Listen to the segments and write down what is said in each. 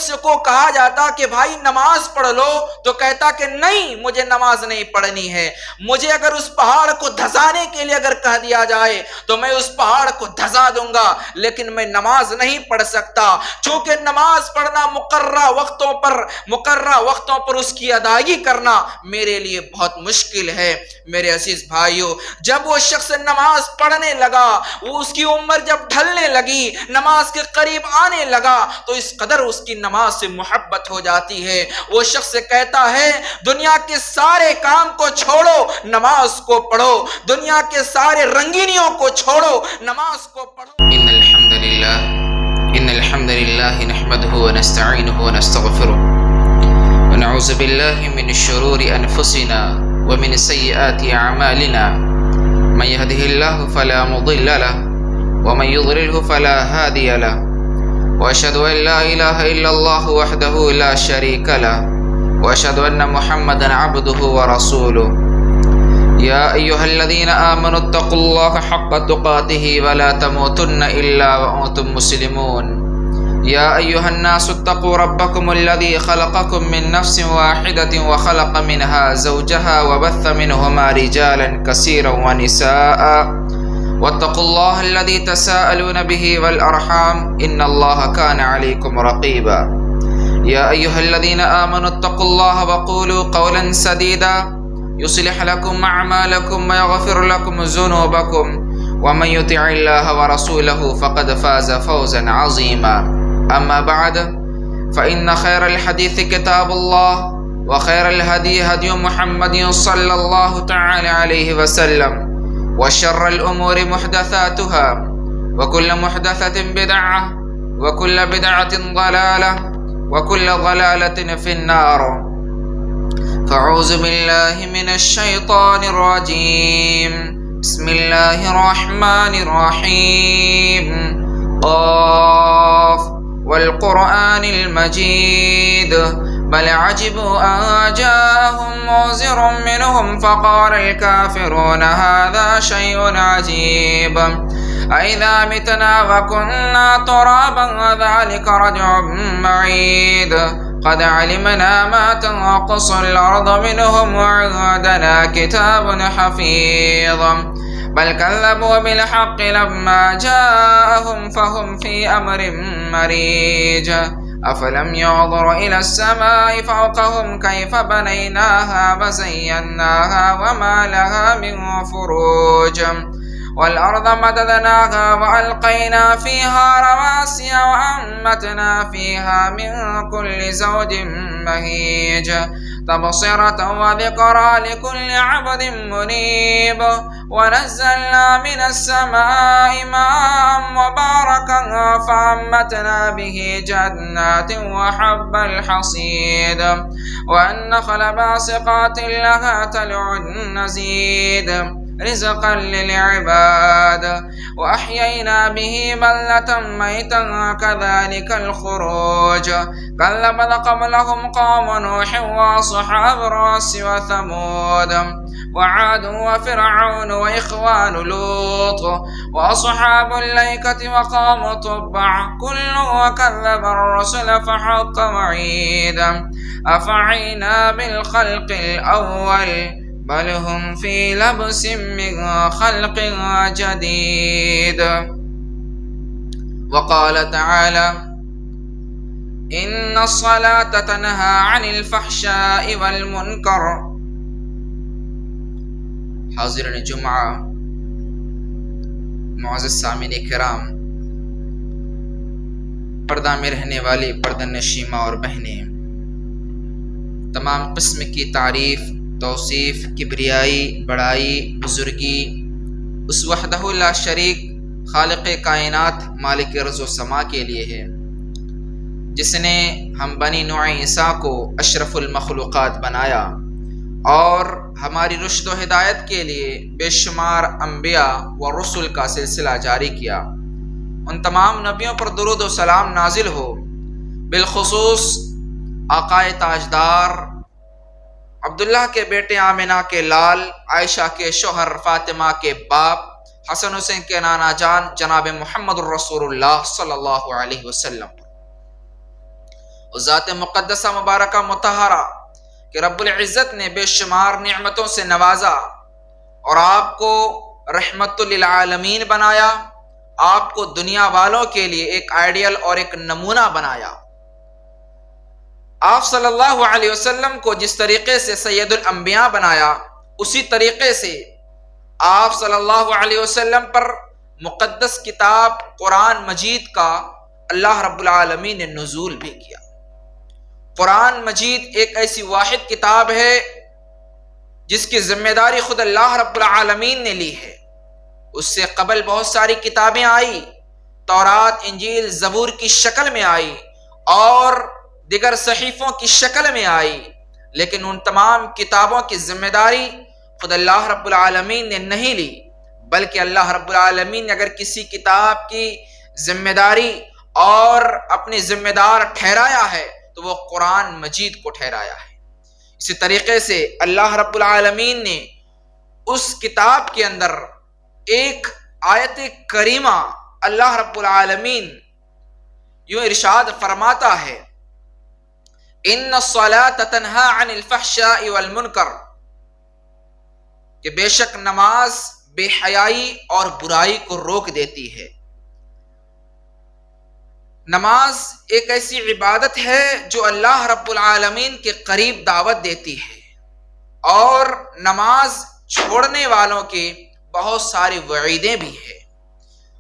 اس کو کہا جاتا کہ بھائی نماز پڑھ لو تو کہتا کہ نہیں مجھے نماز نہیں پڑھنی ہے، مجھے اگر اس پہاڑ کو دھسانے کے لیے اگر کہہ دیا جائے تو میں اس پہاڑ کو دھسا دوں گا، لیکن میں نماز نہیں پڑھ سکتا، چونکہ نماز پڑھنا مقررہ وقتوں پر اس کی ادائیگی کرنا میرے لیے بہت مشکل ہے۔ میرے عزیز بھائیو، جب وہ شخص نماز پڑھنے لگا، وہ اس کی عمر جب ڈھلنے لگی، نماز کے قریب آنے لگا، تو اس قدر اس کی نماز سے محبت ہو جاتی ہے، وہ شخص کہتا ہے دنیا کے سارے کام کو چھوڑو نماز کو پڑھو، دنیا کے سارے رنگینیوں کو چھوڑو نماز کو پڑھو۔ إن الحمد لله نحمده ونستعينه ونستغفره ونعوذ بالله من شرور أنفسنا ومن سيئات أعمالنا، من يهده الله فلا مضل له ومن يضلله فلا هادي له، وأشهد أن لا إله إلا الله وحده لا شريك له، وأشهد أن محمدا عبده ورسوله. يا أيها الذين آمنوا اتقوا الله حق تقاته ولا تموتن إلا وأنتم مسلمون. يا أيها الناس اتقوا ربكم الذي خلقكم من نفس واحدة وخلق منها زوجها وبث منهما رجالا كثيرا ونساء، واتقوا الله الذي تساءلون به والأرحام إن الله كان عليكم رقيبا. يا أيها الذين آمنوا اتقوا الله وقولوا قولا سديدا يصلح لكم أعمالكم ويغفر لكم ذنوبكم، ومن يطع الله ورسوله فقد فاز فوزا عظيما. أما بعد فإن خير الحديث كتاب الله، وخير الهدي هدي محمد صلى الله تعالى عليه وسلم، وشر الأمور محدثاتها، وكل محدثة بدعة، وكل بدعة ضلالة، وكل ضلالة في النار. فأعوذ بالله من الشيطان الرجيم. بسم الله الرحمن الرحيم. قاف والقرآن المجيد بل عجبوا أن جاءهم منذر منهم فقال الكافرون هذا شيء عجيب أإذا متنا وكنا ترابا ذلك رجع بعيد قد علمنا ما تنقص الأرض منهم وعندنا كتاب حفيظ بل كذبوا بالحق لما جاءهم فهم في أمر مريج أفلم ينظروا إلى السماء فوقهم كيف بنيناها وزيناها وما لها من فروج والأرض مددناها وألقينا فيها رواسي وأنبتنا فيها من كل زوج بهيج تبصرة وذكرى لكل عبد منيب ونزلنا من السماء ماء مباركا فأنبتنا به جنات وحب الحصيد والنخل باسقات لها طلع نضيد رزقا للعباد وأحيينا به بلدة ميتا كذلك الخروج كذبت قبلهم قوم نوح وأصحاب الرس وثمود وعاد وفرعون وإخوان لوط وأصحاب الأيكة وقوم تبع كل وكذب الرسل فحق وعيد أفعينا بالخلق الأول بل هم في لبس من خلق جديد. وقال تعالى إن الصلاة تنهى عن الفحشاء والمنكر. حاضرین جمعہ، معزز سامعین کرام، پردہ میں رہنے والی پردہ نشین ماں اور بہنیں، تمام قسم کی تعریف، توصیف، کبریائی، بڑائی، بزرگی اس وحدہ لا شریک خالق کائنات مالک ارض و سما کے لیے ہے، جس نے ہم بنی نوع عیسیٰ کو اشرف المخلوقات بنایا اور ہماری رشد و ہدایت کے لیے بے شمار انبیاء و رسل کا سلسلہ جاری کیا۔ ان تمام نبیوں پر درود و سلام نازل ہو، بالخصوص آقائے تاجدار عبداللہ کے بیٹے آمنہ کے لال، عائشہ کے شوہر فاطمہ کے باپ، حسن حسین کے نانا جان جناب محمد الرسول اللہ صلی اللہ علیہ وسلم۔ اس ذات مقدسہ مبارکہ مطہرہ کہ رب العزت نے بے شمار نعمتوں سے نوازا اور آپ کو رحمت للعالمین بنایا، آپ کو دنیا والوں کے لیے ایک آئیڈیل اور ایک نمونہ بنایا۔ آپ صلی اللہ علیہ وسلم کو جس طریقے سے سید الانبیاء بنایا، اسی طریقے سے آپ صلی اللہ علیہ وسلم پر مقدس کتاب قرآن مجید کا اللہ رب العالمین نے نزول بھی کیا۔ قرآن مجید ایک ایسی واحد کتاب ہے جس کی ذمہ داری خود اللہ رب العالمین نے لی ہے۔ اس سے قبل بہت ساری کتابیں آئی، تورات، انجیل، زبور کی شکل میں آئی اور دیگر صحیفوں کی شکل میں آئی، لیکن ان تمام کتابوں کی ذمہ داری خود اللہ رب العالمین نے نہیں لی، بلکہ اللہ رب العالمین نے اگر کسی کتاب کی ذمہ داری اور اپنی ذمہ دار ٹھہرایا ہے تو وہ قرآن مجید کو ٹھہرایا ہے۔ اسی طریقے سے اللہ رب العالمین نے اس کتاب کے اندر ایک آیت کریمہ اللہ رب العالمین یوں ارشاد فرماتا ہے، ان الصلاۃ تنہی عن الفحشاء والمنکر، کہ بے شک نماز بے حیائی اور برائی کو روک دیتی ہے۔ نماز ایک ایسی عبادت ہے جو اللہ رب العالمین کے قریب دعوت دیتی ہے، اور نماز چھوڑنے والوں کے بہت ساری وعیدیں بھی ہیں،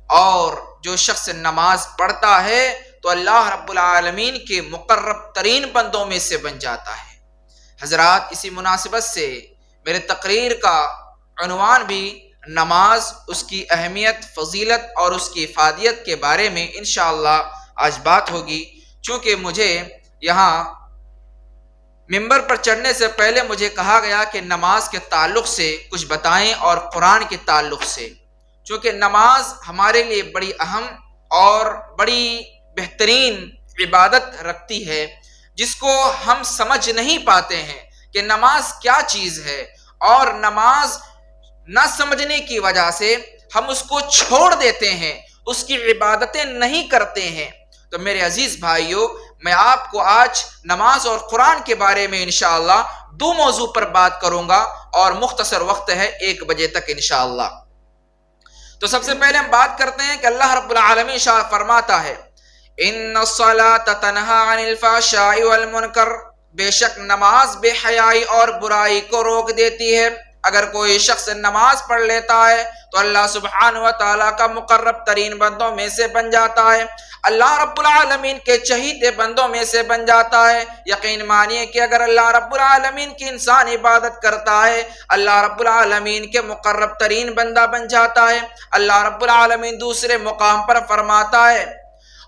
اور جو شخص نماز پڑھتا ہے تو اللہ رب العالمین کے مقرب ترین بندوں میں سے بن جاتا ہے۔ حضرات، اسی مناسبت سے میرے تقریر کا عنوان بھی نماز، اس کی اہمیت، فضیلت اور اس کی افادیت کے بارے میں انشاءاللہ آج بات ہوگی۔ چونکہ مجھے یہاں ممبر پر چڑھنے سے پہلے مجھے کہا گیا کہ نماز کے تعلق سے کچھ بتائیں اور قرآن کے تعلق سے، چونکہ نماز ہمارے لیے بڑی اہم اور بڑی بہترین عبادت رکھتی ہے، جس کو ہم سمجھ نہیں پاتے ہیں کہ نماز کیا چیز ہے، اور نماز نہ سمجھنے کی وجہ سے ہم اس کو چھوڑ دیتے ہیں، اس کی عبادتیں نہیں کرتے ہیں۔ تو میرے عزیز بھائیوں، میں آپ کو آج نماز اور قرآن کے بارے میں انشاءاللہ دو موضوع پر بات کروں گا، اور مختصر وقت ہے 1 بجے تک انشاءاللہ۔ تو سب سے پہلے ہم بات کرتے ہیں کہ اللہ رب العالمین شاہ فرماتا ہے، ان الصلاۃ تنہی عن الفحشاء والمنکر، بے شک نماز بے حیائی اور برائی کو روک دیتی ہے۔ اگر کوئی شخص نماز پڑھ لیتا ہے تو اللہ سبحانہ و تعالیٰ کا مقرب ترین بندوں میں سے بن جاتا ہے، اللہ رب العالمین کے چہیتے بندوں میں سے بن جاتا ہے۔ یقین مانیے کہ اگر اللہ رب العالمین کی انسان عبادت کرتا ہے، اللہ رب العالمین کے مقرب ترین بندہ بن جاتا ہے۔ اللہ رب العالمین دوسرے مقام پر فرماتا ہے،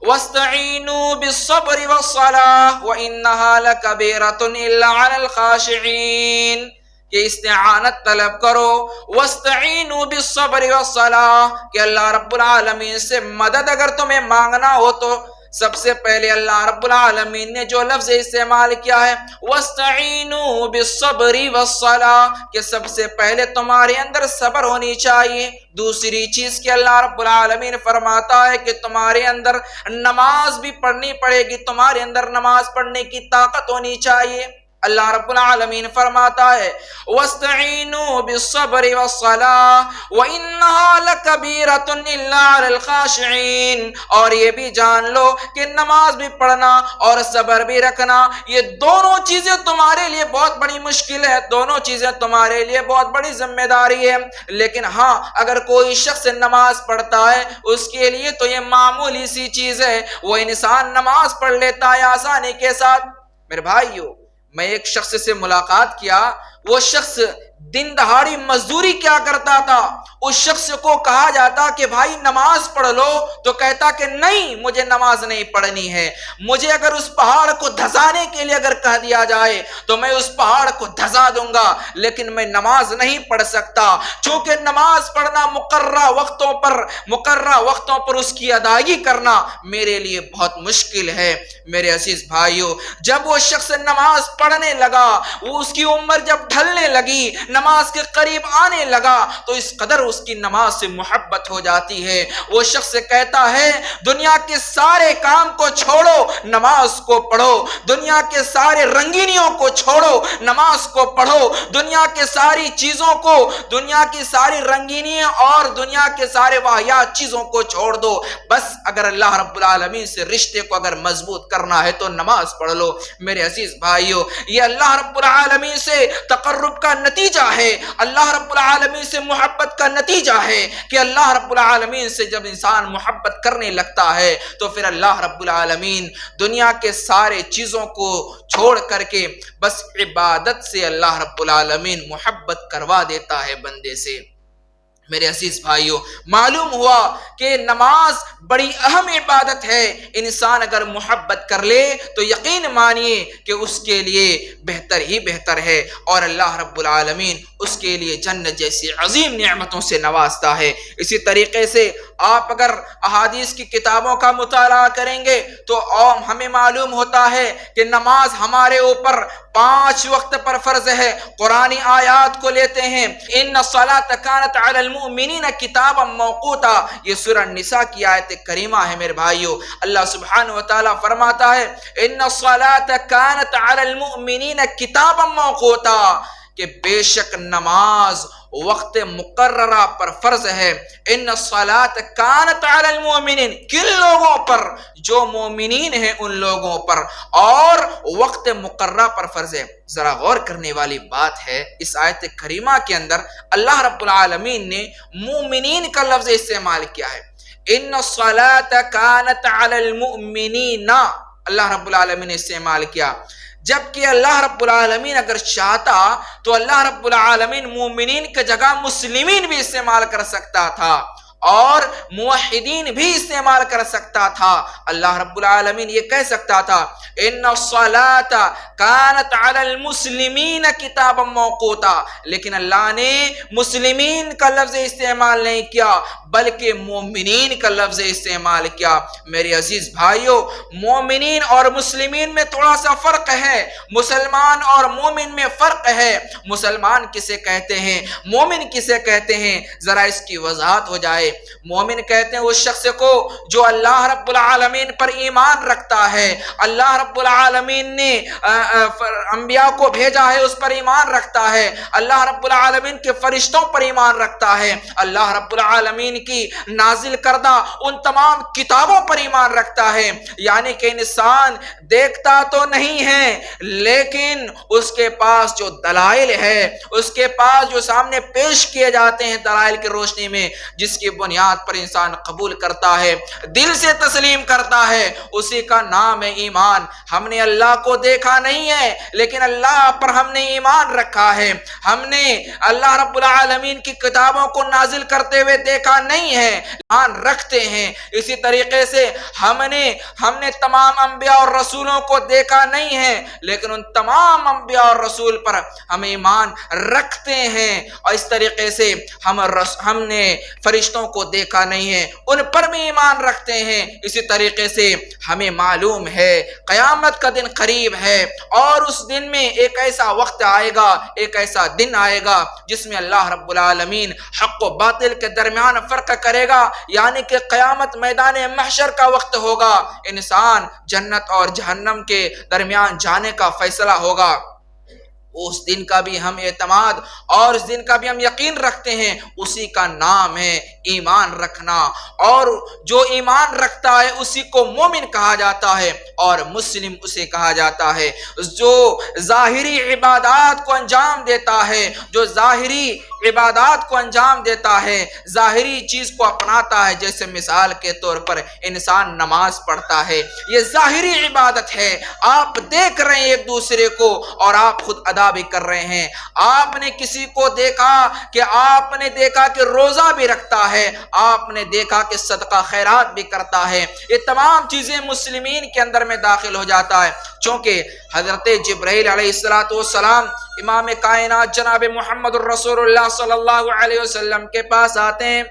وَاسْتَعِينُوا بِالصَّبْرِ وَالصَّلَاةِ وَإِنَّهَا لَكَبِيرَةٌ إِلَّا عَلَى الْخَاشِعِينَ، کہ استعانت طلب کرو، وَاسْتَعِينُوا بِالصَّبْرِ وَالصَّلَاةِ، کہ اللہ رب العالمین سے مدد اگر تمہیں مانگنا ہو تو سب سے پہلے اللہ رب العالمین نے جو لفظ استعمال کیا ہے، وَاسْتَعِينُوا بِالصَّبْرِ وَالصَّلَاةِ، کہ سب سے پہلے تمہارے اندر صبر ہونی چاہیے۔ دوسری چیز کہ اللہ رب العالمین فرماتا ہے کہ تمہارے اندر نماز بھی پڑھنی پڑے گی، تمہارے اندر نماز پڑھنے کی طاقت ہونی چاہیے۔ اللہ رب العالمین فرماتا ہے، وَاسْتَعِينُوا بِالصَّبْرِ وَالصَّلَاةِ وَإِنَّهَا لَكَبِيرَةٌ إِلَّا عَلَى الْخَاشِعِينَ، اور یہ بھی جان لو کہ نماز بھی پڑھنا اور صبر بھی رکھنا، یہ دونوں چیزیں تمہارے لیے بہت بڑی مشکل ہے، دونوں چیزیں تمہارے لیے بہت بڑی ذمہ داری ہے۔ لیکن ہاں، اگر کوئی شخص نماز پڑھتا ہے اس کے لیے تو یہ معمولی سی چیز ہے، وہ انسان نماز پڑھ لیتا ہے آسانی کے ساتھ۔ میرے بھائیو، میں ایک شخص سے ملاقات کیا، وہ شخص دن دہاڑی مزدوری کیا کرتا تھا۔ اس شخص کو کہا جاتا کہ بھائی نماز پڑھ لو تو کہتا کہ نہیں، مجھے نماز نہیں پڑھنی ہے، مجھے اگر اس پہاڑ کو دھسانے کے لیے اگر کہہ دیا جائے تو میں اس پہاڑ کو دھسا دوں گا، لیکن میں نماز نہیں پڑھ سکتا، چونکہ نماز پڑھنا مقررہ وقتوں پر اس کی ادائیگی کرنا میرے لیے بہت مشکل ہے۔ میرے عزیز بھائیوں، جب وہ شخص نماز پڑھنے لگا، وہ اس کی عمر جب ڈھلنے لگی، نماز کے قریب آنے لگا، تو اس قدر اس کی نماز سے محبت ہو جاتی ہے، وہ شخص کہتا ہے دنیا کے سارے کام کو چھوڑو، نماز کو پڑھو، دنیا کے سارے رنگینیوں کو چھوڑو، نماز کو پڑھو، دنیا کے ساری چیزوں کو، دنیا کی ساری رنگینی اور دنیا کے سارے واہیات چیزوں کو چھوڑ دو، بس اگر اللہ رب العالمین سے رشتے کو اگر مضبوط کرنا ہے تو نماز پڑھ لو۔ میرے عزیز بھائیوں، یہ اللہ رب العالمین سے تقرب کا نتیجہ ہے، اللہ رب العالمین سے محبت کا نتیجہ ہے کہ اللہ رب العالمین سے جب انسان محبت کرنے لگتا ہے تو پھر اللہ رب العالمین دنیا کے سارے چیزوں کو چھوڑ کر کے بس عبادت سے اللہ رب العالمین محبت کروا دیتا ہے بندے سے۔ میرے عزیز بھائیوں، معلوم ہوا کہ نماز بڑی اہم عبادت ہے، انسان اگر محبت کر لے تو یقین مانیے کہ اس کے لیے بہتر ہی بہتر ہے، اور اللہ رب العالمین اس کے لیے جنت جیسی عظیم نعمتوں سے نوازتا ہے۔ اسی طریقے سے آپ اگر احادیث کی کتابوں کا مطالعہ کریں گے تو ہمیں معلوم ہوتا ہے کہ نماز ہمارے اوپر 5 وقت پر فرض ہے۔ قرآنی آیات کو لیتے ہیں، ان الصلاۃ کانت علی المؤمنین کتابا موقوتا، یہ سورہ النساء کی آیت کریمہ ہے میرے بھائیوں۔ اللہ سبحانہ وتعالی فرماتا ہے ان الصلاۃ کانت علی المؤمنین کتابا موقوتا، کہ بے شک نماز وقت مقررہ پر فرض ہے۔ ان الصلاۃ کانت علی المؤمنین، کن لوگوں پر؟ جو مومنین ہیں ان لوگوں پر، اور وقت مقررہ پر فرض ہے۔ ذرا غور کرنے والی بات ہے، اس آیت کریمہ کے اندر اللہ رب العالمین نے مومنین کا لفظ استعمال کیا ہے۔ ان الصلاۃ کانت علی المؤمنین، اللہ رب العالمین نے استعمال کیا، جبکہ اللہ رب العالمین اگر چاہتا تو اللہ رب العالمین مومنین کی جگہ مسلمین بھی استعمال کر سکتا تھا اور موحدین بھی استعمال کر سکتا تھا۔ اللہ رب العالمین یہ کہہ سکتا تھا ان الصلاۃ کانت علی المسلمین کتابا موقوتا، لیکن اللہ نے مسلمین کا لفظ استعمال نہیں کیا بلکہ مومنین کا لفظ استعمال کیا۔ میرے عزیز بھائیوں، مومنین اور مسلمین میں تھوڑا سا فرق ہے، مسلمان اور مومن میں فرق ہے۔ مسلمان کسے کہتے ہیں، مومن کسے کہتے ہیں، ذرا اس کی وضاحت ہو جائے۔ مومن کہتے ہیں اس شخص کو جو اللہ رب العالمین پر ایمان رکھتا ہے، اللہ رب العالمین نے انبیاء کو بھیجا ہے اس پر ایمان رکھتا ہے، اللہ رب العالمین کے فرشتوں پر ایمان رکھتا ہے، اللہ رب العالمین کی نازل کردہ ان تمام کتابوں پر ایمان رکھتا ہے۔ یعنی کہ انسان دیکھتا تو نہیں ہے لیکن اس کے پاس جو دلائل ہے، اس کے پاس جو سامنے پیش کیے جاتے ہیں دلائل کی روشنی میں، جس کی بنیاد پر انسان قبول کرتا ہے، دل سے تسلیم کرتا ہے، اسی کا نام ہے ایمان۔ ہم نے اللہ کو دیکھا نہیں ہے لیکن اللہ پر ہم نے ایمان رکھا ہے، ہم نے اللہ رب العالمین کی کتابوں کو نازل کرتے ہوئے دیکھا نہیں ہے، ایمان رکھتے ہیں۔ اسی طریقے سے ہم نے تمام انبیاء اور رسولوں کو دیکھا نہیں ہے لیکن ان تمام انبیاء اور رسول پر ہم ایمان رکھتے ہیں، اور اس طریقے سے ہم نے فرشتوں کو دیکھا نہیں ہے، ان پر بھی ایمان رکھتے ہیں۔ اسی طریقے سے ہمیں معلوم ہے قیامت کا دن قریب ہے، اور اس دن میں ایک ایسا وقت آئے گا، ایک ایسا دن آئے گا جس میں اللہ رب العالمین حق و باطل کے درمیان فرق کرے گا، یعنی کہ قیامت میدان محشر کا وقت ہوگا، انسان جنت اور جہنم کے درمیان جانے کا فیصلہ ہوگا۔ اس دن کا بھی ہم اعتماد اور اس دن کا بھی ہم یقین رکھتے ہیں، اسی کا نام ہے ایمان رکھنا، اور جو ایمان رکھتا ہے اسی کو مومن کہا جاتا ہے اور مسلم اسے کہا جاتا ہے۔ جو ظاہری عبادات کو انجام دیتا ہے، جو ظاہری عبادات کو انجام دیتا ہے، ظاہری چیز کو اپناتا ہے، جیسے مثال کے طور پر انسان نماز پڑھتا ہے، یہ ظاہری عبادت ہے، آپ دیکھ رہے ہیں ایک دوسرے کو اور آپ خود ادا بھی کر رہے ہیں۔ آپ نے کسی کو دیکھا کہ روزہ بھی رکھتا ہے، آپ نے دیکھا کہ صدقہ خیرات بھی کرتا ہے، یہ تمام چیزیں مسلمین کے اندر میں داخل ہو جاتا ہے۔ چونکہ حضرت جبرائیل علیہ السلام امام کائنات جناب محمد الرسول اللہ صلی اللہ علیہ وسلم کے پاس آتے ہیں،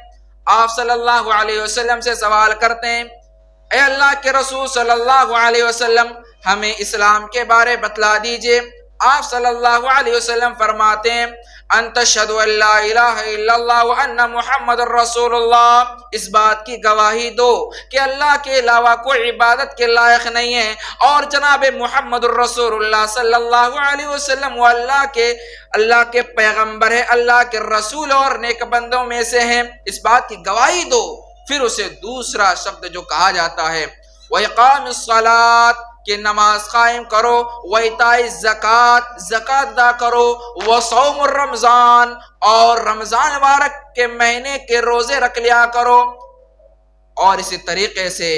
آپ صلی اللہ علیہ وسلم سے سوال کرتے ہیں اے اللہ کے رسول صلی اللہ علیہ وسلم ہمیں اسلام کے بارے بتلا دیجئے۔ آپ صلی اللہ علیہ وسلم فرماتے ہیں ان تشہد ان لا الہ الا اللہ وان محمد الرسول اللہ، اس بات کی گواہی دو کہ اللہ کے علاوہ کوئی عبادت کے لائق نہیں ہے اور جناب محمد الرسول اللہ صلی اللہ علیہ وسلم وہ اللہ کے پیغمبر ہے، اللہ کے رسول اور نیک بندوں میں سے ہیں، اس بات کی گواہی دو۔ پھر اسے دوسرا شبد جو کہا جاتا ہے وَإِقَامِ الصَّلَاةِ کہ نماز قائم کرو، وَإِيتَاءِ الزَّكَاةِ زکات ادا کرو، وَصَوْمُ الرمضان اور رمضان مبارک کے مہینے کے روزے رکھ لیا کرو۔ اور اسی طریقے سے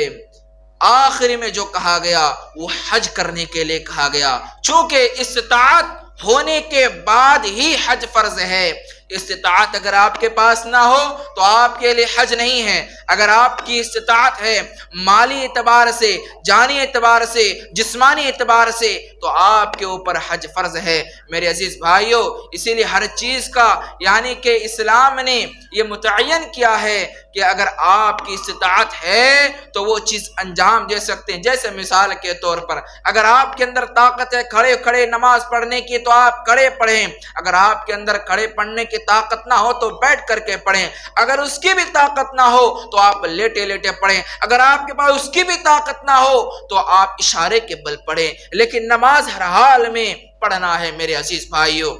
آخری میں جو کہا گیا وہ حج کرنے کے لیے کہا گیا، چونکہ استطاعت ہونے کے بعد ہی حج فرض ہے۔ استطاعت اگر آپ کے پاس نہ ہو تو آپ کے لیے حج نہیں ہے۔ اگر آپ کی استطاعت ہے مالی اعتبار سے، جانی اعتبار سے، جسمانی اعتبار سے، تو آپ کے اوپر حج فرض ہے میرے عزیز بھائیوں۔ اسی لیے ہر چیز کا یعنی کہ اسلام نے یہ متعین کیا ہے کہ اگر آپ کی استطاعت ہے تو وہ چیز انجام دے سکتے ہیں۔ جیسے مثال کے طور پر اگر آپ کے اندر طاقت ہے کھڑے کھڑے نماز پڑھنے کی تو آپ کھڑے پڑھیں، اگر آپ کے اندر کھڑے پڑھنے کی طاقت نہ ہو تو بیٹھ کر کے پڑھیں، اگر اس کی بھی طاقت نہ ہو تو آپ لیٹے لیٹے پڑھیں، اگر آپ کے پاس اس کی بھی طاقت نہ ہو تو آپ اشارے کے بل پڑھیں، لیکن نماز ہر حال میں پڑھنا ہے میرے عزیز بھائیوں۔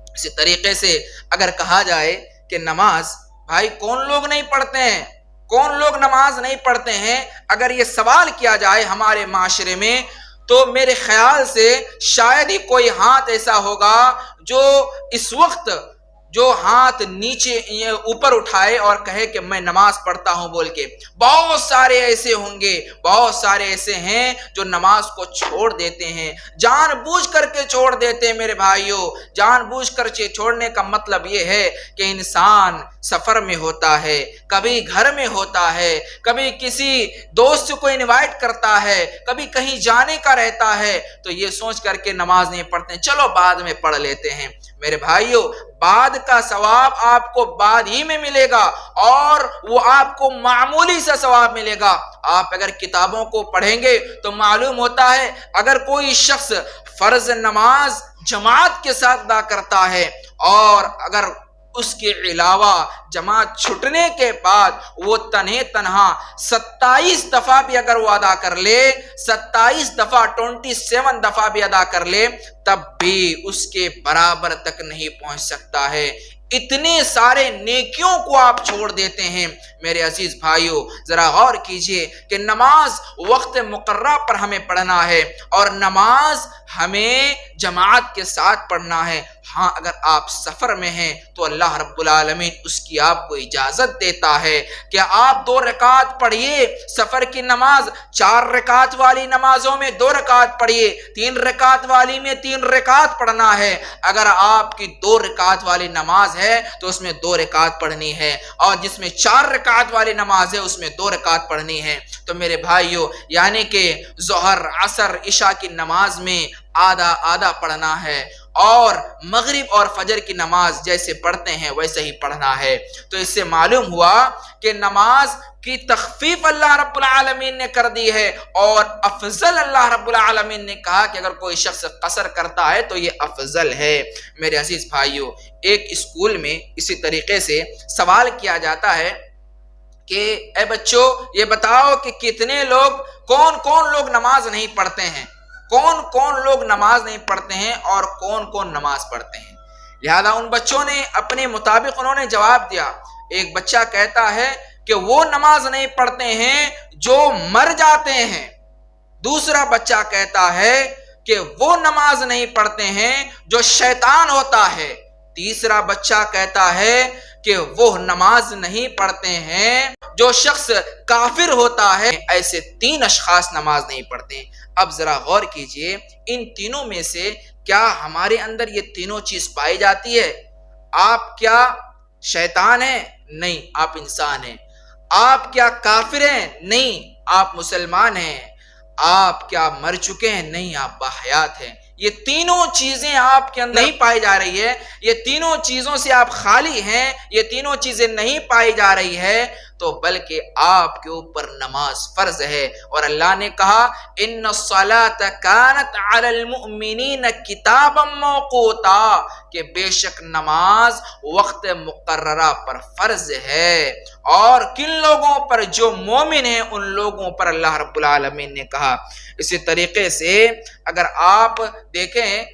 اسی طریقے سے اگر کہا جائے کہ نماز بھائی کون لوگ نہیں پڑھتے ہیں، کون لوگ نماز نہیں پڑھتے ہیں، اگر یہ سوال کیا جائے ہمارے معاشرے میں تو میرے خیال سے شاید ہی کوئی ہاتھ ایسا ہوگا جو اس وقت جو ہاتھ نیچے اوپر اٹھائے اور کہے کہ میں نماز پڑھتا ہوں بول کے۔ بہت سارے ایسے ہوں گے، بہت سارے ایسے ہیں جو نماز کو چھوڑ دیتے ہیں، جان بوجھ کر کے چھوڑ دیتے ہیں میرے بھائیوں۔ جان بوجھ کر کے چھوڑنے کا مطلب یہ ہے کہ انسان سفر میں ہوتا ہے، کبھی گھر میں ہوتا ہے، کبھی کسی دوست کو انوائٹ کرتا ہے، کبھی کہیں جانے کا رہتا ہے، تو یہ سوچ کر کے نماز نہیں پڑھتے، چلو بعد میں پڑھ لیتے ہیں۔ میرے بھائیوں بعد کا ثواب آپ کو بعد ہی میں ملے گا اور وہ آپ کو معمولی سا ثواب ملے گا۔ آپ اگر کتابوں کو پڑھیں گے تو معلوم ہوتا ہے اگر کوئی شخص فرض نماز جماعت کے ساتھ ادا کرتا ہے اور اگر اس کے علاوہ جماعت چھٹنے کے بعد وہ تنہا 27 دفعہ بھی اگر وہ ادا کر لے، 27 دفعہ 27 دفعہ بھی ادا کر لے، تب بھی اس کے برابر تک نہیں پہنچ سکتا ہے۔ اتنے سارے نیکیوں کو آپ چھوڑ دیتے ہیں میرے عزیز بھائیوں۔ ذرا غور کیجئے کہ نماز وقت مقررہ پر ہمیں پڑھنا ہے اور نماز ہمیں جماعت کے ساتھ پڑھنا ہے۔ ہاں اگر آپ سفر میں ہیں تو اللہ رب العالمین اس کی آپ کو اجازت دیتا ہے کہ آپ 2 رکعت پڑھیے، سفر کی نماز 4 رکعت والی نمازوں میں 2 رکعت پڑھیے، 3 رکعت والی میں 3 رکعت پڑھنا ہے۔ اگر آپ کی 2 رکعت والی نماز ہے تو اس میں 2 رکعت پڑھنی ہے، اور جس میں 4 رکعت والی نماز ہے اس میں 2 رکعت پڑھنی ہے۔ تو میرے بھائیوں یعنی کہ ظہر عصر عشاء کی نماز میں آدھا پڑھنا ہے، اور مغرب اور فجر کی نماز جیسے پڑھتے ہیں ویسے ہی پڑھنا ہے۔ تو اس سے معلوم ہوا کہ نماز کی تخفیف اللہ رب العالمین نے کر دی ہے، اور افضل اللہ رب العالمین نے کہا کہ اگر کوئی شخص قصر کرتا ہے تو یہ افضل ہے۔ میرے عزیز بھائیوں ایک اسکول میں اسی طریقے سے سوال کیا جاتا ہے کہ اے بچوں یہ بتاؤ کہ کتنے لوگ کون لوگ نماز نہیں پڑھتے ہیں، کون لوگ نماز نہیں پڑھتے ہیں اور کون نماز پڑھتے ہیں۔ لہذا ان بچوں نے اپنے مطابق انہوں نے جواب دیا۔ ایک بچہ کہتا ہے کہ وہ نماز نہیں پڑھتے ہیں جو مر جاتے ہیں، دوسرا بچہ کہتا ہے کہ وہ نماز نہیں پڑھتے ہیں جو شیطان ہوتا ہے، تیسرا بچہ کہتا ہے کہ وہ نماز نہیں پڑھتے ہیں جو شخص کافر ہوتا ہے۔ ایسے 3 اشخاص نماز نہیں پڑھتے ہیں۔ اب ذرا غور کیجئے ان تینوں میں سے کیا ہمارے اندر یہ تینوں چیز پائی جاتی ہے؟ آپ کیا شیطان ہیں؟ نہیں، آپ انسان ہیں۔ آپ کیا کافر ہیں؟ نہیں، آپ مسلمان ہیں۔ آپ کیا مر چکے ہیں؟ نہیں، آپ باحیات ہیں۔ یہ تینوں چیزیں آپ کے اندر نہیں پائی جا رہی ہے، یہ تینوں چیزوں سے آپ خالی ہیں، یہ تینوں چیزیں نہیں پائی جا رہی ہے، تو بلکہ آپ کے اوپر نماز فرض ہے۔ اور اللہ نے کہا ان الصلاۃ کانت علی المؤمنین کتابا موقوتا، کہ بے شک نماز وقت مقررہ پر فرض ہے۔ اور کن لوگوں پر؟ جو مومن ہیں ان لوگوں پر اللہ رب العالمین نے کہا۔ اسی طریقے سے اگر آپ دیکھیں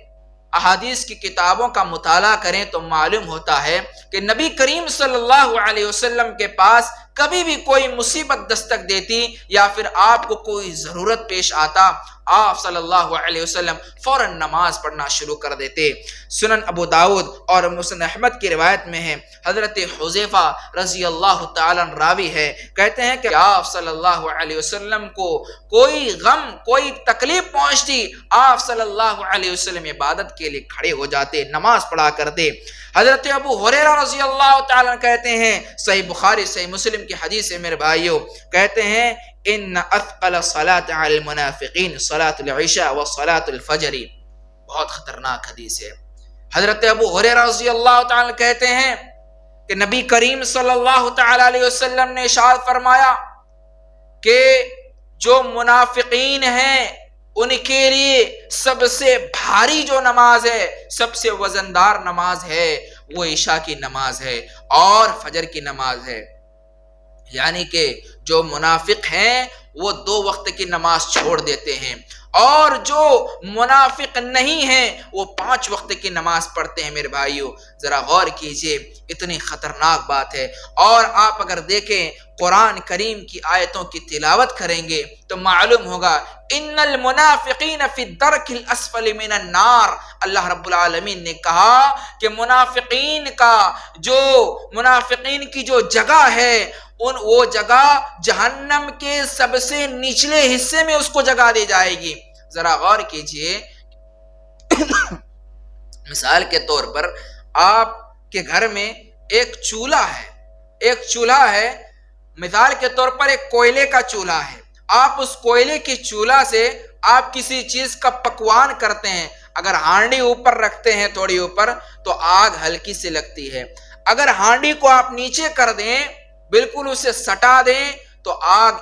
احادیث کی کتابوں کا مطالعہ کریں تو معلوم ہوتا ہے کہ نبی کریم صلی اللہ علیہ وسلم کے پاس کبھی بھی کوئی مصیبت دستک دیتی یا پھر آپ کو کوئی ضرورت پیش آتا، آپ صلی اللہ علیہ وسلم فوراً نماز پڑھنا شروع کر دیتے۔ سنن ابو داؤد اور مسند احمد کی روایت میں ہے، حضرت حذیفہ رضی اللہ تعالیٰ عنہ راوی ہے، کہتے ہیں کہ آپ صلی اللہ علیہ وسلم کو کوئی غم کوئی تکلیف پہنچتی، آپ صلی اللہ علیہ وسلم عبادت کے لیے کھڑے ہو جاتے، نماز پڑھا کرتے۔ حضرت ابو ہریرہ رضی اللہ تعالیٰ عنہ کہتے ہیں، صحیح بخاری صحیح مسلم کی حدیث ہے میرے بھائیوں، کہتے ہیں ان اثقل صلاة علی المنافقین صلاة العشاء و صلاة الفجر، بہت خطرناک حدیث ہے۔ حضرت ابو ہریرہ رضی اللہ تعالیٰ عنہ کہتے ہیں کہ نبی کریم صلی اللہ تعالیٰ علیہ وسلم نے ارشاد فرمایا کہ جو منافقین ہیں ان کے لیے سب سے بھاری جو نماز ہے، سب سے وزندار نماز ہے، وہ عشاء کی نماز ہے اور فجر کی نماز ہے۔ یعنی کہ جو منافق ہیں وہ 2 وقت کی نماز چھوڑ دیتے ہیں، اور جو منافق نہیں ہیں وہ 5 وقت کی نماز پڑھتے ہیں۔ میرے بھائیوں ذرا غور کیجئے، اتنی خطرناک بات ہے۔ اور آپ اگر دیکھیں قرآن کریم کی آیتوں کی تلاوت کریں گے تو معلوم ہوگا ان المنافقین فی الدرک الاسفل من النار، اللہ رب العالمین نے کہا کہ منافقین کی جو جگہ ہے وہ جگہ جہنم کے سب سے نچلے حصے میں اس کو جگہ دی جائے گی۔ ذرا غور کیجئے، مثال کے طور پر آپ کے گھر میں ایک چولہا ہے، مثال کے طور پر ایک کوئلے کا چولہا ہے، آپ اس کوئلے کی چولہا سے آپ کسی چیز کا پکوان کرتے ہیں، اگر ہانڈی اوپر رکھتے ہیں تھوڑی اوپر تو آگ ہلکی سے لگتی ہے، اگر ہانڈی کو آپ نیچے کر دیں بالکل اسے سٹا دیں تو آگ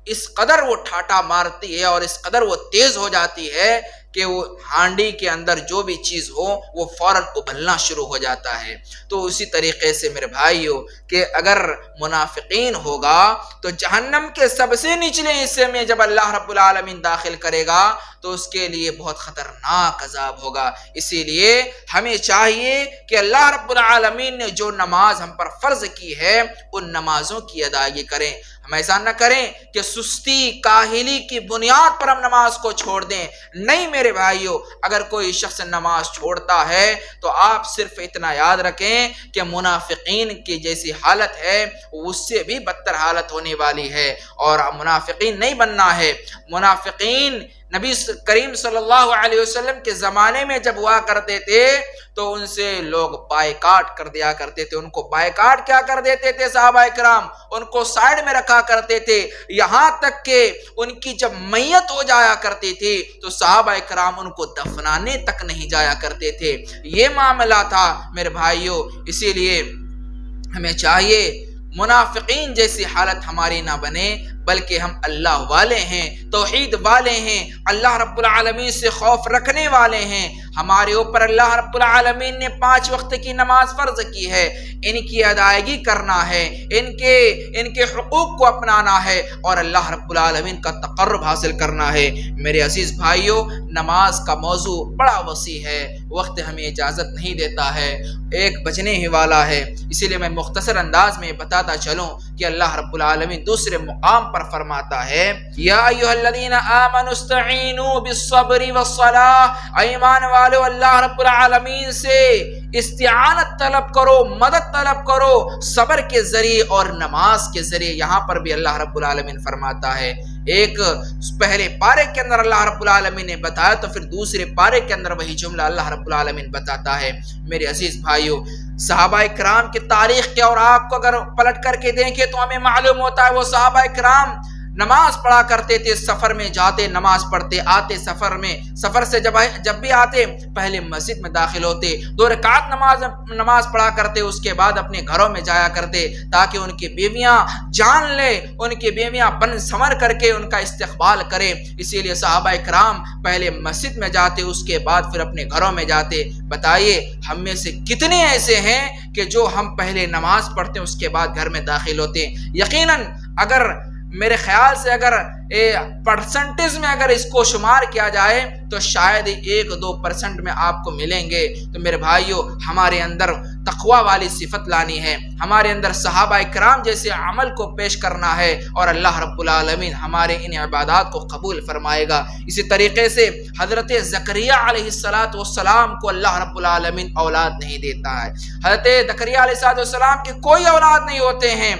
اس قدر وہ ٹھاٹا مارتی ہے اور اس قدر وہ تیز ہو جاتی ہے کہ وہ ہانڈی کے اندر جو بھی چیز ہو وہ فوراً ابلنا شروع ہو جاتا ہے۔ تو اسی طریقے سے میرے بھائیوں کہ اگر منافقین ہوگا تو جہنم کے سب سے نچلے حصے میں جب اللہ رب العالمین داخل کرے گا تو اس کے لیے بہت خطرناک عذاب ہوگا۔ اسی لیے ہمیں چاہیے کہ اللہ رب العالمین نے جو نماز ہم پر فرض کی ہے ان نمازوں کی ادائیگی کریں۔ ہم ایسا نہ کریں کہ سستی کاہلی کی بنیاد پر ہم نماز کو چھوڑ دیں۔ نہیں میرے بھائیوں، اگر کوئی شخص نماز چھوڑتا ہے تو آپ صرف اتنا یاد رکھیں کہ منافقین کی جیسی حالت ہے اس سے بھی بدتر حالت ہونے والی ہے، اور منافقین نہیں بننا ہے۔ منافقین نبی کریم صلی اللہ علیہ وسلم کے زمانے میں جب ہوا کرتے تھے تو ان سے لوگ بائیکاٹ کر دیا کرتے تھے، ان کو بائیکاٹ کیا کر دیتے تھے صحابہ کرام، ان کو سائیڈ میں رکھا کرتے تھے، یہاں تک کہ ان کی جب میت ہو جایا کرتی تھی تو صحابہ کرام ان کو دفنانے تک نہیں جایا کرتے تھے۔ یہ معاملہ تھا میرے بھائیوں۔ اسی لیے ہمیں چاہیے منافقین جیسی حالت ہماری نہ بنے، بلکہ ہم اللہ والے ہیں، توحید والے ہیں، اللہ رب العالمین سے خوف رکھنے والے ہیں۔ ہمارے اوپر اللہ رب العالمین نے 5 وقت کی نماز فرض کی ہے، ان کی ادائیگی کرنا ہے، ان کے حقوق کو اپنانا ہے اور اللہ رب العالمین کا تقرب حاصل کرنا ہے۔ میرے عزیز بھائیوں، نماز کا موضوع بڑا وسیع ہے، وقت ہمیں اجازت نہیں دیتا ہے، 1 بجنے ہی والا ہے، اسی لیے میں مختصر انداز میں بتاتا چلوں کہ اللہ رب العالمین دوسرے مقام پر فرماتا ہے یا ایھا الذین آمنوا استعینوا بالصبر والصلاۃ، ایمان والو اللہ رب العالمین سے استعانت طلب کرو، مدد طلب کرو صبر کے ذریعے اور نماز کے ذریعے۔ یہاں پر بھی اللہ رب العالمین فرماتا ہے، ایک پہلے پارے کے اندر اللہ رب العالمین نے بتایا تو پھر دوسرے پارے کے اندر وہی جملہ اللہ رب العالمین بتاتا ہے۔ میرے عزیز بھائیوں، صحابہ کرام کی تاریخ کے اور آپ کو اگر پلٹ کر کے دیکھیں تو ہمیں معلوم ہوتا ہے وہ صحابہ کرام نماز پڑھا کرتے تھے، سفر میں جاتے نماز پڑھتے، آتے سفر سے جب بھی آتے پہلے مسجد میں داخل ہوتے، 2 رکعت نماز پڑھا کرتے، اس کے بعد اپنے گھروں میں جایا کرتے تاکہ ان کی بیویاں جان لے، ان کی بیویاں بن سنور کر کے ان کا استقبال کرے۔ اسی لیے صحابہ کرام پہلے مسجد میں جاتے، اس کے بعد پھر اپنے گھروں میں جاتے۔ بتائیے ہم میں سے کتنے ایسے ہیں کہ جو ہم پہلے نماز پڑھتے ہیں اس کے بعد گھر میں داخل ہوتے ہیں؟ یقیناً اگر میرے خیال سے اگر پرسنٹیج میں اگر اس کو شمار کیا جائے تو شاید 1-2% میں آپ کو ملیں گے۔ تو میرے بھائیوں، ہمارے اندر تقوی والی صفت لانی ہے، ہمارے اندر صحابہ کرام جیسے عمل کو پیش کرنا ہے، اور اللہ رب العالمین ہمارے ان عبادات کو قبول فرمائے گا۔ اسی طریقے سے حضرت زکریا علیہ السلام کو اللہ رب العالمین اولاد نہیں دیتا ہے۔ حضرت زکریا علیہ السلام کے کوئی اولاد نہیں ہوتے ہیں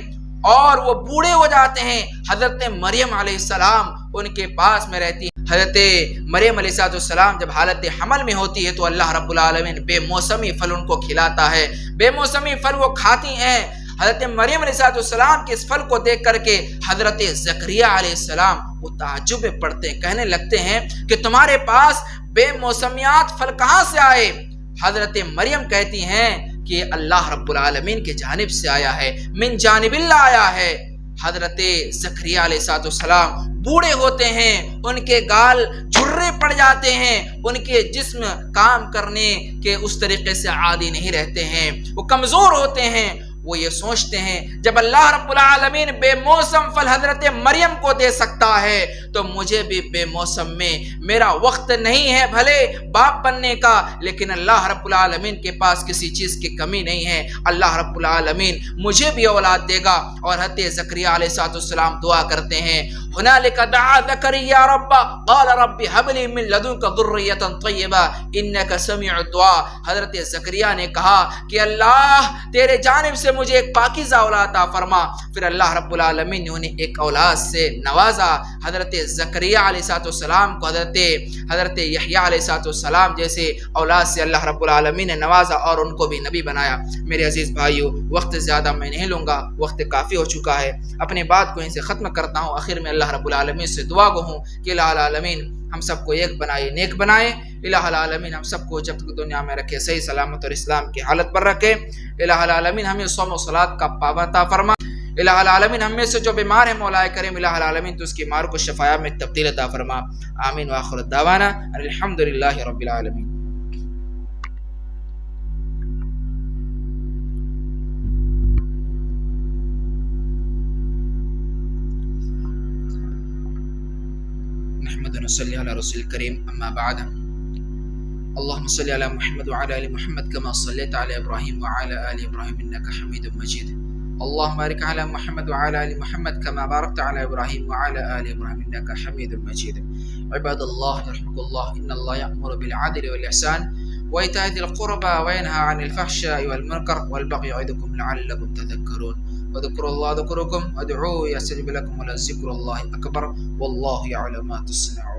اور وہ بوڑھے ہو جاتے ہیں۔ حضرت مریم علیہ السلام ان کے پاس میں رہتی ہیں۔ حضرت مریم علیہ السلام جب حالت حمل میں ہوتی ہے تو اللہ رب العالمین بے موسمی پھل ان کو کھلاتا ہے، بے موسمی پھل وہ کھاتی ہیں۔ حضرت مریم علیہ السلام کے اس پھل کو دیکھ کر کے حضرت زکریا علیہ السلام وہ تعجب پڑتے ہیں، کہنے لگتے ہیں کہ تمہارے پاس بے موسمیات پھل کہاں سے آئے؟ حضرت مریم کہتی ہیں کہ اللہ رب العالمین کی جانب سے آیا ہے، من جانب اللہ آیا ہے۔ حضرت زکریا علیہ السلام بوڑھے ہوتے ہیں، ان کے گال جھرے پڑ جاتے ہیں، ان کے جسم کام کرنے کے اس طریقے سے عادی نہیں رہتے ہیں، وہ کمزور ہوتے ہیں۔ وہ یہ سوچتے ہیں جب اللہ رب العالمین بے موسم پھل حضرت مریم کو دے سکتا ہے تو مجھے بھی بے موسم میں، میرا وقت نہیں ہے بھلے باپ بننے کا، لیکن اللہ رب العالمین کے پاس کسی چیز کی کمی نہیں ہے، اللہ رب العالمین مجھے بھی اولاد دے گا۔ اور حضرت زکریا علیہ السلام دعا کرتے ہیں، هنالك دعا زكريا رب قال رب هب لي من لدنك ذرية طيبة انك سميع الدعاء۔ حضرت زکریا نے کہا کہ اللہ تیرے جانب سے مجھے ایک پاکیزہ اولاد عطا فرما۔ پھر اللہ رب العالمین نے انہیں ایک اولاد سے نوازا۔ حضرت زکریا علیہ السلام کو حضرت یحییٰ علیہ السلام جیسے اولاد سے اللہ رب العالمین نے نوازا اور ان کو بھی نبی بنایا۔ میرے عزیز بھائیو، وقت زیادہ میں نہیں لوں گا، وقت کافی ہو چکا ہے، اپنی بات کو یہیں سے ختم کرتا ہوں۔ آخر میں اللہ رب العالمین سے دعا گو ہوں کہ الہ العالمین ہم سب کو ایک بنائے، نیک بنائے۔ الہ العالمین ہم سب کو جب تک دنیا میں رکھے صحیح سلامت اور اسلام کی حالت پر رکھے۔ الہ العالمین ہمیں صوم و صلاۃ کا پابند عطا فرما۔ الہ العالمین ہم میں سے جو بیمار ہے مولا کریم الہ العالمین تو اس کی بیمار کو شفا میں تبدیل عطا فرما۔ آمین وآخر دعوانا الحمدللہ رب العالمین۔ نحمد ونصلي على رسول الكريم أما بعد اللهم صل على محمد وعلى آل محمد كما صليت على إبراهيم وعلى آل إبراهيم إنك حميد مجيد اللهم بارك على محمد وعلى آل محمد كما باركت على إبراهيم وعلى آل إبراهيم إنك حميد مجيد عباد الله يرحمكم الله إن الله يأمر بالعدل والإحسان وإيتاء ذي القربى وينهى عن الفحشاء والمنكر والبغي يعظكم لعلكم تذكرون وذكروا الله ذكركم وادعوه يستجب لكم ولذكر الله أكبر والله يعلم ما تصنعون